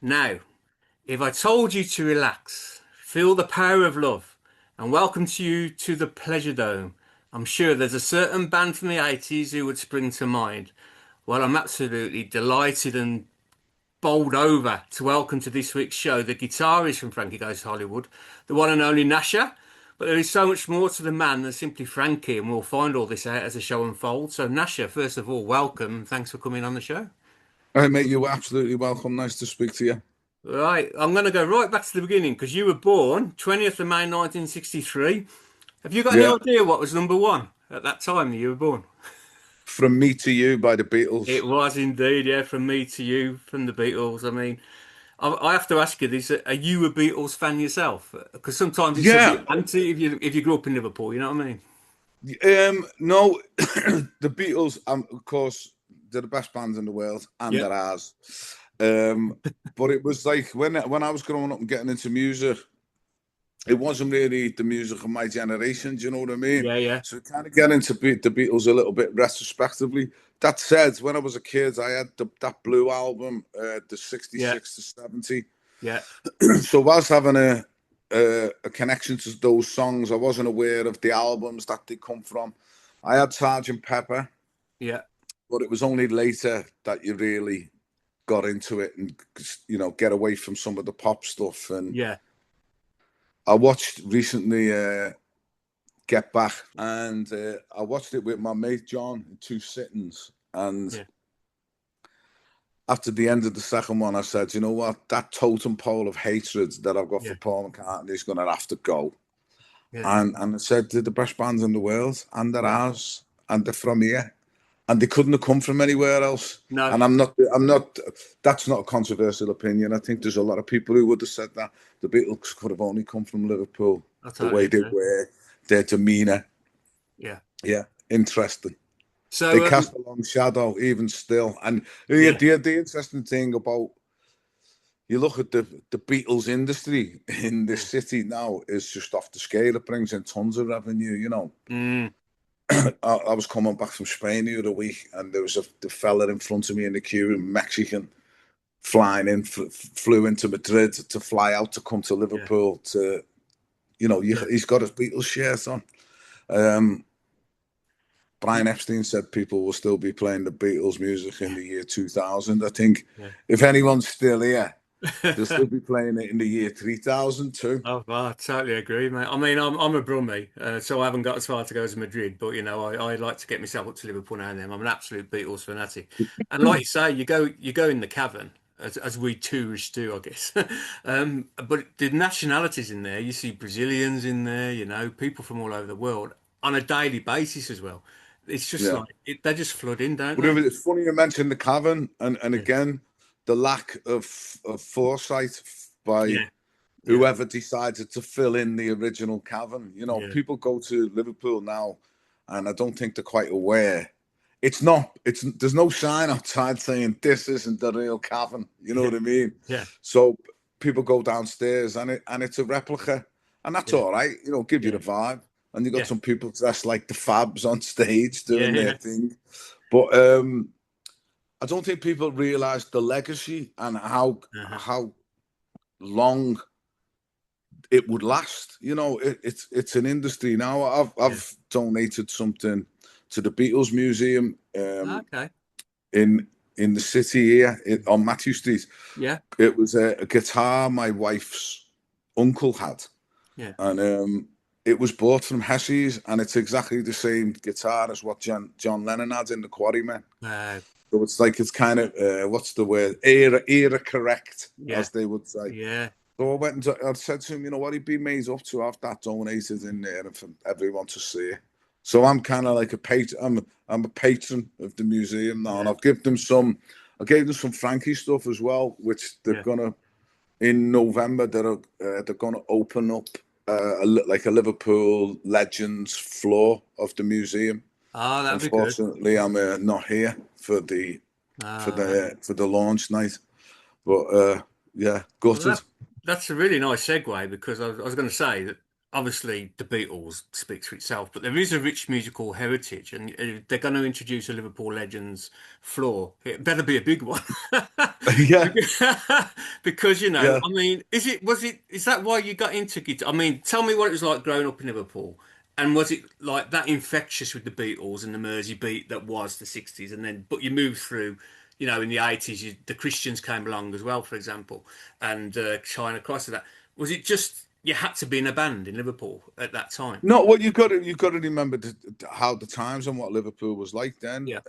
Now, if I told you to relax, feel the power of love, and welcome to you to the Pleasure Dome, I'm sure there's a certain band from the 80s who would spring to mind. Well, I'm absolutely delighted and bowled over to welcome to this week's show the guitarist from Frankie Goes to Hollywood, the one and only Nasher. But there is so much more to the man than simply Frankie, and we'll find all this out as the show unfolds. So, Nasher, first of all, welcome and thanks for coming on the show. Hey, mate, you're absolutely welcome. Nice to speak to you. Right, I'm going to go right back to the beginning because you were born 20th of May 1963. Have you got any Yeah, idea what was number one at that time that you were born? From Me to You by the It Beatles. was indeed, yeah, from me to you, from the Beatles. I mean, I have to ask you this: are you a Beatles fan yourself? Because sometimes it's a Yeah, bit anti if you grew up in Liverpool. You know what I mean? no, the Beatles, of course, they're the best bands in the world, and Yeah, they're ours. Um, but it was like when I was growing up and getting into music, it wasn't really the music of my generation. Do you know what I mean? yeah, yeah, So kind of get into the Beatles a little bit retrospectively. That said, when I was a kid, I had that Blue album, the yeah, '66 to '70. yeah, So whilst having a connection to those songs, I wasn't aware of the albums that they come from. I had Sergeant Pepper, yeah, but it was only later that you really got into it and get away from some of the pop stuff. And yeah, I watched recently Get Back, and I watched it with my mate John in two sittings. And yeah, after the end of the second one, I said, you know what, that totem pole of hatred that I've got for yeah, Paul McCartney is going to have to go. yeah, And I said they're the best bands in the world, and they're yeah. ours, and they're from here, and they couldn't have come from anywhere else. No, And I'm not. That's not a controversial opinion. I think there's a lot of people who would have said that the Beatles could have only come from Liverpool. I The totally way they agree. were, their demeanour, Yeah. yeah, interesting. They So, cast a long shadow, even still. And yeah, the interesting thing about you look at the Beatles industry in this mm, city now is just off the scale. It brings in tons of revenue, you know. mm, I was coming back from Spain the other week, and there was the fella in front of me in the queue, Mexican, flying in, flew into Madrid to fly out to come to yeah, Liverpool to, yeah, he's got his Beatles shirt on. Um, Brian Epstein said people will still be playing the Beatles music in the year 2000. I think yeah. if anyone's still here, they'll still be playing it in the year 3000 too. Oh, well, I totally agree, mate. I mean, I'm a Brummie, so I haven't got as far to go as Madrid, but I like to get myself up to Liverpool now and then. I'm an absolute Beatles fanatic, and like you say, you go in the cavern as we tourists do, I guess. But the nationalities in there, you see Brazilians in there, people from all over the world on a daily basis as well. It's just Yeah. like they just flood in, don't But they? it's funny you mentioned the cavern, and Yeah, again, the lack of foresight by yeah, yeah, whoever decided to fill in the original cavern. You know, yeah, people go to Liverpool now, and I don't think they're quite aware. It's not. It's There's no sign outside saying this isn't the real cavern. You know yeah, what I mean? yeah, So people go downstairs, and it's a replica, and that's yeah, all right. You know, give you the yeah, vibe. And you got yeah, some people dressed like the Fabs on stage yeah, doing their yeah. thing, but I don't think people realise the legacy and Uh-huh. how long it would last. You know, it's an industry now. Yeah. I've donated something to the Beatles Museum Okay. in the city here on Matthew Street. Yeah. It was a guitar my wife's uncle had, Yeah. and it was bought from Hesse's, and it's exactly the same guitar as what John Lennon had in the Quarrymen. Uh, So it's kind of what's the word, era correct, yeah. as they would say. Yeah. So I went and I said to him, you know what, he'd be made up to have that donated in there and for everyone to see. So I'm kind of like a patron. I'm a patron of the museum now, and Yeah. I've given them some. I gave them some Frankie stuff as well, which they're Yeah. gonna in November. They're gonna open up like a Liverpool Legends floor of the museum. Oh, that'd be good. Unfortunately, I'm not here for the Uh, for the launch night, but yeah, well, gutted. that's a really nice segue because I was going to say that obviously the Beatles speaks for itself, but there is a rich musical heritage, and they're going to introduce a Liverpool Legends floor. It better be a big one. Yeah, Because, yeah. I mean, is that why you got into guitar? I mean, tell me what it was like growing up in Liverpool. And was it like that infectious with the Beatles and the Mersey beat that was the 60s? And then, but you moved through, in the 80s, the Christians came along as well, for example, and China Cross to that. Was it just you had to be in a band in Liverpool at that time? No, well, you got to remember how the times and what Liverpool was like then. Yeah.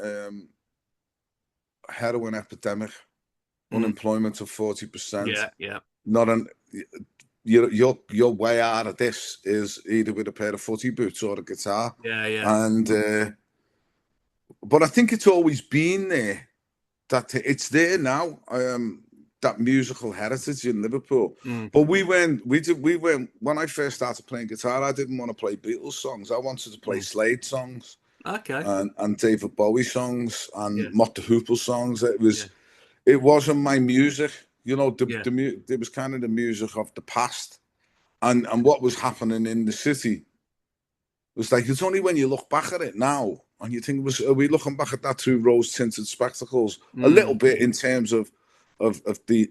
Heroin epidemic, Mm. unemployment of 40%. Yeah, yeah. Not an your way out of this is either with a pair of footy boots or a guitar, Yeah, yeah. and but I think it's always been there. That it's there now. That musical heritage in Liverpool. Mm. But we went when I first started playing guitar. I didn't want to play Beatles songs. I wanted to play Mm. Slade songs Okay. and David Bowie songs and Yeah, Mott the Hoople songs. yeah, It wasn't my music. yeah. It was kind of the music of the past, and what was happening in the city was like it's only when you look back at it now and you think, are we looking back at that through rose tinted spectacles? A little Mm. bit in terms of the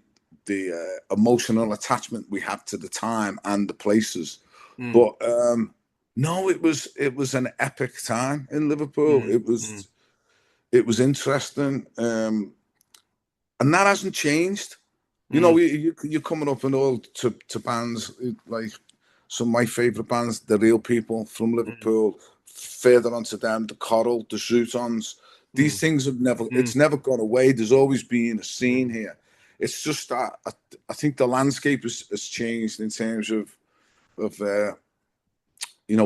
emotional attachment we had to the time and the places, Mm. but no, it was an epic time in Liverpool. Mm. Mm. It was interesting, and that hasn't changed. Mm. You're coming up and all to bands like some of my favourite bands, the Real People from Mm. Liverpool. Further on to them, the Coral, the Zootons. These Mm. things have never, Mm. it's never gone away. There's always been a scene Mm. here. It's just that I think the landscape has changed in terms of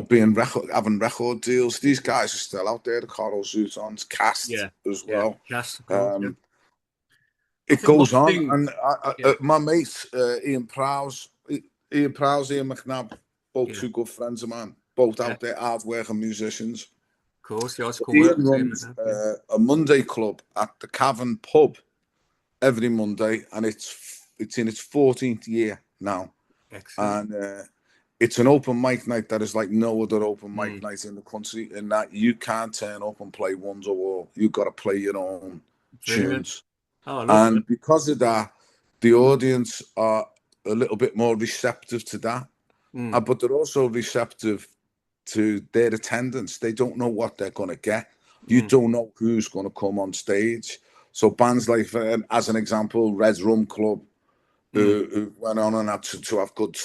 being having record deals. These guys are still out there. The Coral, Zootons, Cast Yeah, as yeah. well. Yes, of course. Yeah. Um, I it think one goes on, thing. and Yeah, my mate Ian Prowse, Ian McNabb, both yeah. two good friends of mine, both Yeah, out there hard working musicians. of course. Yeah, it's cool work. Ian runs Yeah. a Monday club at the Cavern pub every Monday, and it's in its 14th year now, Excellent. and it's an open mic night that is like no other open mic Mm. night in the country. In that you can't turn up and play Wonderwall, you've got to play your own Brilliant. tunes. Oh, I love that. And because of that, the audience are a little bit more receptive to that. Mm. But they're also receptive to their attendance. They don't know what they're going to get. You Mm. don't know who's going to come on stage. So bands like, as an example, Red Rum Club, Mm. who went on and had to have good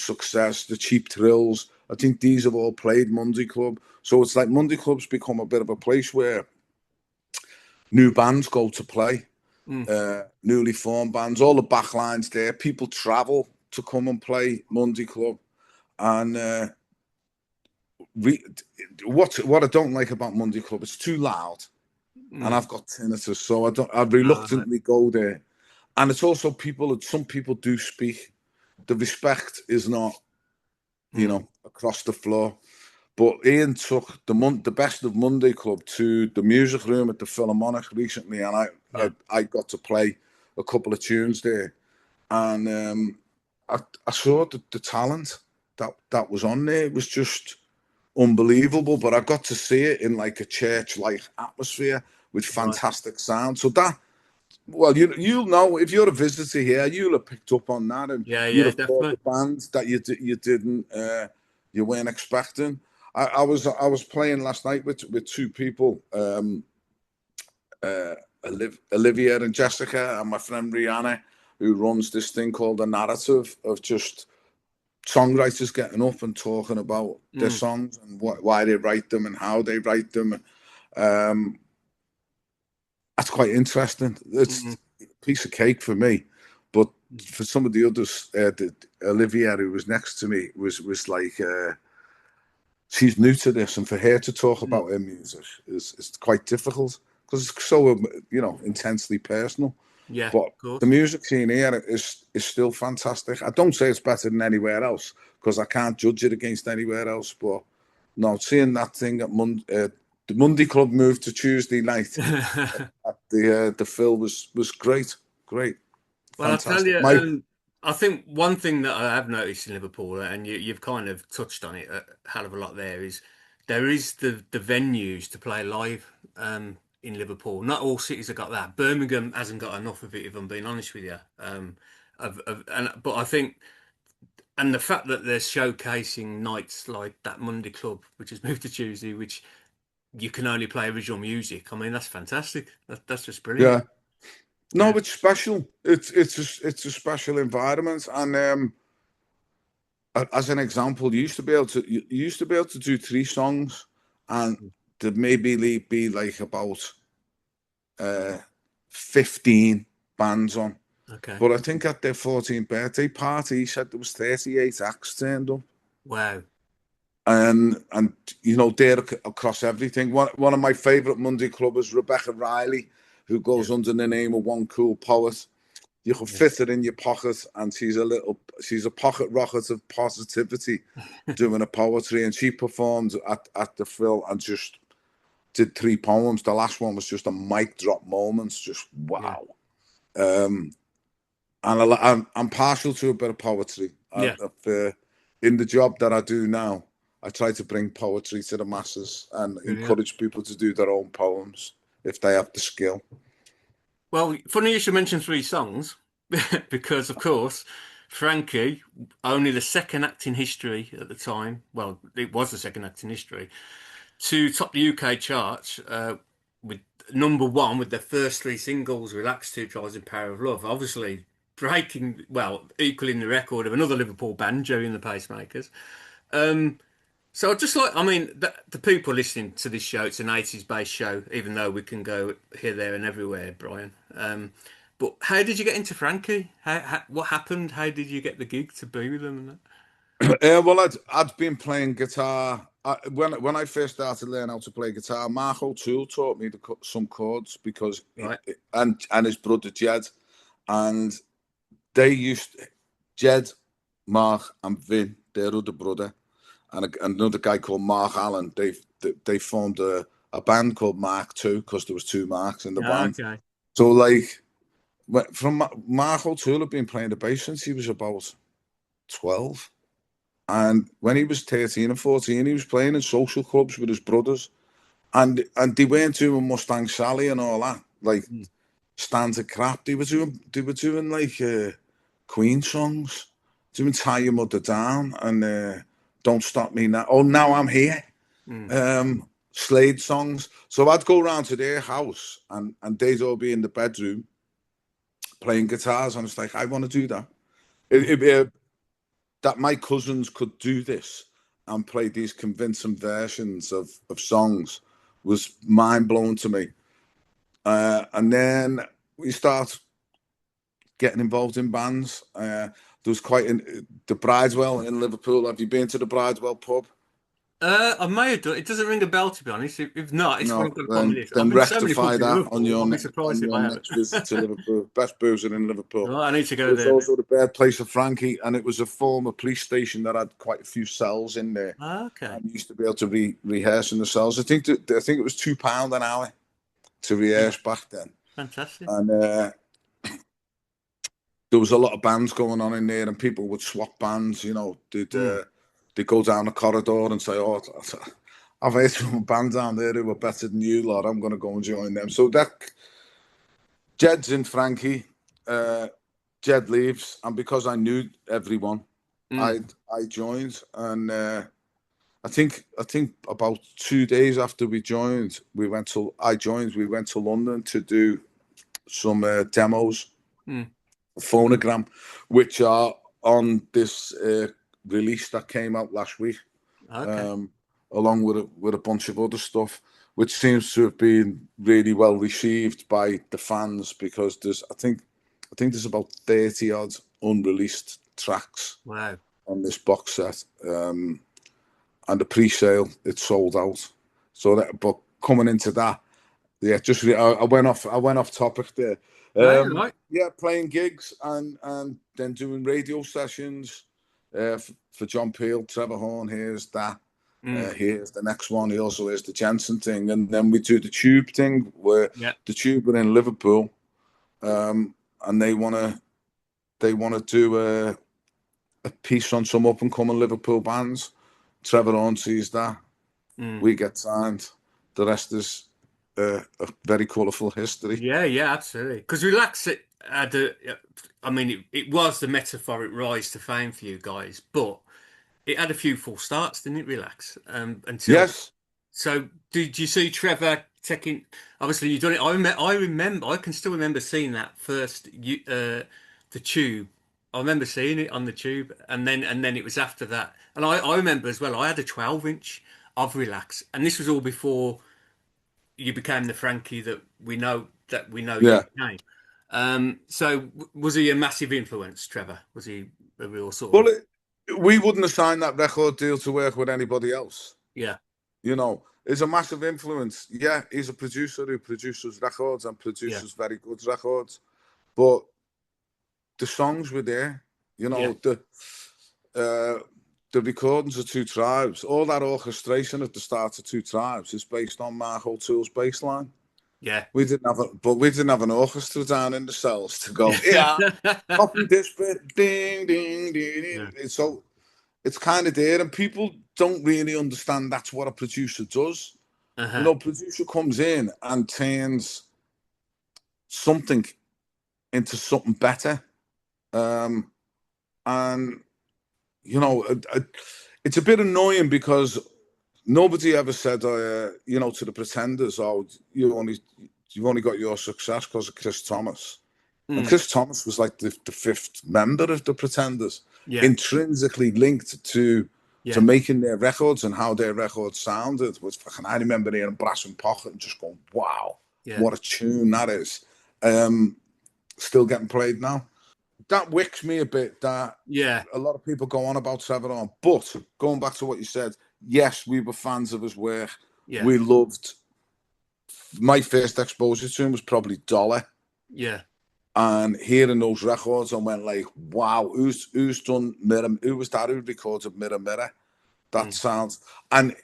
success. The Cheap Thrills. I think these have all played Monday Club. So it's like Monday Club's become a bit of a place where new bands go to play, Mm. newly formed bands, all the backlines there. People travel to come and play Monday Club. And re- what I don't like about Monday Club, it's too loud. And Mm. I've got tinnitus, so I Right. reluctantly go there. And it's also some people do speak. The respect is not, Mm. across the floor. But Ian took the best of Monday Club to the music room at the Philharmonic recently, and Yeah. I got to play a couple of tunes there, and I saw the talent that was on there. It was just unbelievable. But I got to see it in like a church-like atmosphere with Right. fantastic sound. So that, well, you'll know if you're a visitor here, you'll have picked up on that, and Yeah, you'll yeah, have caught the definitely. bands that you didn't you weren't expecting. I was playing last night with two people, uh, Olivia and Jessica, and my friend Rihanna, who runs this thing called The Narrative, of just songwriters getting up and talking about their Mm. songs and why they write them and how they write them. Um, that's quite interesting. Mm. It's a piece of cake for me, but for some of the others, Olivia, who was next to me, was like, she's new to this, and for her to talk Mm. about her music is quite difficult because it's so intensely personal. Yeah, But of the course. music scene here is still fantastic. I don't say it's better than anywhere else because I can't judge it against anywhere else. But no, seeing that thing at the Monday Club moved to Tuesday night at the Phil was great, great, Well, I'll tell fantastic. you, My I think one thing that I have noticed in Liverpool, and you've kind of touched on it a hell of a lot there, is there is the venues to play live in Liverpool. Not all cities have got that. Birmingham hasn't got enough of it, if I'm being honest with you. But I think, and the fact that they're showcasing nights like that Monday Club, which has moved to Tuesday, which you can only play original music. I mean, that's fantastic. That's just brilliant. Yeah. No, Yeah. it's special. It's a special environment, and as an example, you used to be able to do three songs, and there maybe be like about uh 15 bands on. Okay. But I think at their 14th birthday party, he said there was 38 acts turned up. Wow. And you know, they're across everything. One of my favourite Monday clubbers, Rebecca Riley, who Yeah. goes under the name of One Cool Poet. You can Yeah. fit her in your pocket, and she's a pocket rocket of positivity, doing a poetry. And she performed at the Phil and just did three poems. The last one was just a mic drop moment, just Yeah. wow. Um, and I'm partial to a bit of poetry. Yeah. In the job that I do now, I try to bring poetry to the masses and Brilliant. encourage people to do their own poems if they have the skill. Well, funny you should mention three songs because, of course, Frankie, only the second act in history at the time. Well, it was the second act in history to top the UK charts with number one with their first three singles, "Relax," "Two Tries," and "Power of Love." Obviously, breaking, well, equaling the record of another Liverpool band, Joey and the Pacemakers. Um, So I'd just like, I mean, the people listening to this show, it's an 80s based show, even though we can go here, there, and everywhere, Brian. But how did you get into Frankie? What happened? How did you get the gig to be with them? And that? Well, I'd been playing guitar when I first started learning how to play guitar. Mark O'Toole taught me some chords because Right. and his brother Jed, and they used Jed, Mark, and Vin, their other brother, and another guy called Mark Allen. They formed a band called Mark Two because there was two Marks in the Yeah, band. okay. So like from Mark O'Toole had been playing the bass since he was about 12. And when he was 13 and 14, he was playing in social clubs with his brothers. And they weren't doing Mustang Sally and all that, like Mm. standard crap. They were doing like Queen songs, doing Tie Your Mother Down and Don't Stop Me Now. Oh, Now I'm Here. Mm. Slade songs. So I'd go round to their house and they'd all be in the bedroom playing guitars. And it's like, I want to do that. That my cousins could do this and play these convincing versions of songs was mind blowing to me. And then we start getting involved in bands. There was the Bridewell in Liverpool. Have you been to the Bridewell pub? I may have done. It doesn't ring a bell, to be honest. If not, it's one No, I've got to put on my list. I've then been to so many rectify pubs in that Liverpool. I'll be surprised on if your I haven't. next visit to Liverpool. Best boozer in Liverpool. Well, I need to But go it's there then. also the birthplace of Frankie, and it was a former police station that had quite a few cells in there. Ah, okay. And you used to be able to rehearse in the cells. I think it was £2 an hour to Yeah. rehearse back then, Fantastic. and there was a lot of bands going on in there, and people would swap bands. You know, Mm. they'd go down the corridor and say, "Oh, I've heard some bands down there who were better than you, lot. I'm going to go and join them." So that Jed's in Frankie. Uh, Jed leaves, and because I knew everyone, Mm. I joined, and I think about 2 days after I joined. We went to London to do some demos, Mm. phonogram, which are on this release that came out last week, Okay. um, along with a bunch of other stuff, which seems to have been really well received by the fans because I think there's about 30 odd unreleased tracks Wow. on this box set. And the pre-sale it's sold out. So that, but coming into that, yeah, I went off topic there. No, you're right. Yeah, playing gigs and then doing radio sessions for John Peel, Trevor Horn. Here's that. Mm. Here's the next one. He also has the Jensen thing, and then we do the Tube thing where Yeah. the Tube are in Liverpool, and they want to they want to do a piece on some up and coming Liverpool bands. Trevor Horn sees that. Mm. We get signed. The rest is a very colourful history. Yeah, yeah, absolutely. Because Relax it had a, I mean, it was the metaphoric rise to fame for you guys, but it had a few false starts, didn't it? Relax, until Yes. so. Did you see Trevor taking? Obviously, you done it. I remember. I can still remember seeing that first. The tube. I remember seeing it on the tube, and then it was after that. And I remember as well. I had a 12-inch of Relax, and this was all before you became the Frankie that we know you Yeah. became. So was he a massive influence, Trevor? Was he a real sort Well, of we wouldn't have signed that record deal to work with anybody else. yeah, You know, it's a massive influence. Yeah, he's a producer who produces records and yeah, produces very good records. But the songs were there. You yeah, know, uh, the recordings of Two Tribes, all that orchestration at the start of Two Tribes is based on Mark O'Toole's bass line. yeah, We didn't have an orchestra down in the cells to go, yeah, copy this bit, ding, ding, ding, yeah, ding. So it's kind of there, and people don't really understand that's what a producer does. You uh-huh, know, producer comes in and turns something into something better. Um, and you know, it's a bit annoying because nobody ever said, you know, to the Pretenders, "Oh, you've only got your success because of Chris Thomas." And mm, Chris Thomas was like the fifth member of the Pretenders, yeah, intrinsically linked to yeah, making their records and how their records sounded. Was fucking, I remember hearing Brass and Pocket and just going, "Wow, yeah, what a tune that is!" Still getting played now. That wicks me a bit that yeah, a lot of people go on about Trevor on. But going back to what you said, yes, we were fans of his work. yeah, We loved. My first exposure to him was probably Dollar, yeah, and hearing those records, I went like, "Wow, who's done Mirror? Who was that who recorded Mirror Mirror? That mm, sounds." And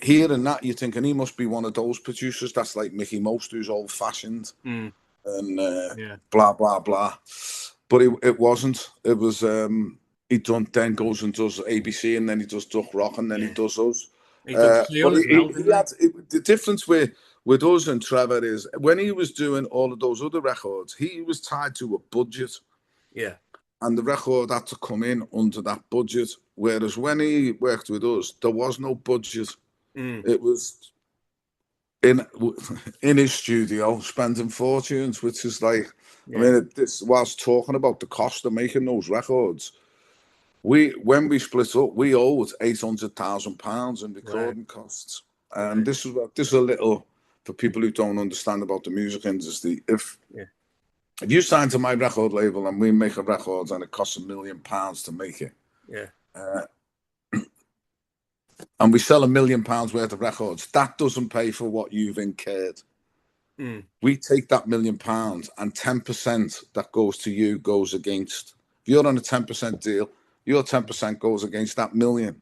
hearing that, you're thinking he must be one of those producers that's like Mickey Most, who's old fashioned mm, and yeah, blah blah blah. But it wasn't. It was he done then goes and does ABC, and then he does Duck Rock, and then he yeah. does us. He done But Seal as well, he didn't had the difference with us and Trevor is when he was doing all of those other records, he was tied to a budget, he? Yeah, and the record had to come in under that budget. Whereas when he worked with us, there was no budget. mm, It was in in his studio spending fortunes, which is like, I yeah, mean, this whilst talking about the cost of making those records, we when we split up, we owed £800,000 in wow, recording costs, and right, this is a little for people who don't understand about the music industry. yeah, If you sign to my record label and we make a record and it costs £1 million to make it, yeah, uh, and we sell £1 million worth of records, that doesn't pay for what you've incurred. mm, We take that £1 million and 10% that goes to you goes against. If you're on a 10% deal, your 10% goes against that million.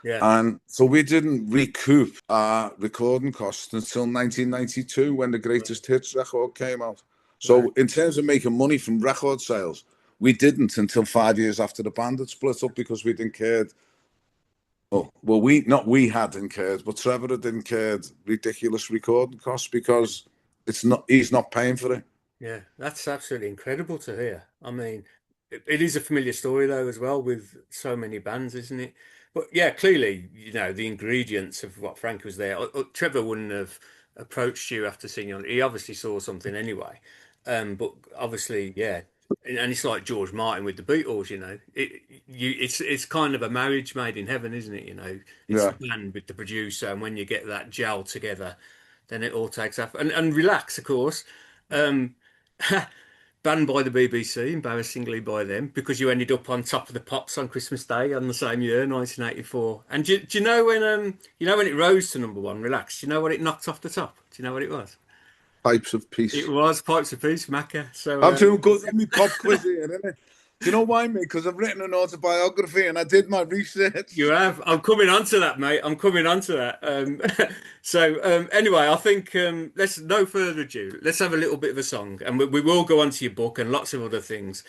yeah, And so we didn't recoup our recording costs until 1992 when the right, Greatest Hits record came out. right, So in terms of making money from record sales, we didn't until 5 years after the band had split up because we'd incurred. Well, we had incurred, but Trevor had incurred ridiculous recording costs yeah. because he's not paying for it. Yeah, that's absolutely incredible to hear. I mean, it is a familiar story though as well with so many bands, isn't it? But yeah, clearly, the ingredients of what Frank was there. Trevor wouldn't have approached you after seeing you. He obviously saw something anyway. But obviously, yeah, and it's like George Martin with the Beatles. It's kind of a marriage made in heaven, isn't it? It's the Yeah. band with the producer, and when you get that gel together, then it all takes off. And Relax, of course. Um, Banned by the BBC, embarrassingly by them, because you ended up on top of the pops on Christmas Day on the same year, 1984. And do you know when it rose to number one, Relax? Do you know what it knocked off the top? Do you know what it was? Types of It peace. was Pipes of Peace, Macca. So I'm doing good on my pop quiz here, isn't it? Do you know why, mate? Because I've written an autobiography and I did my you research. have. I'm coming on to that, mate. I'm coming on to that. Anyway, I think let's no further ado. Let's have a little bit of a song, and we will go on to your book and lots of other things.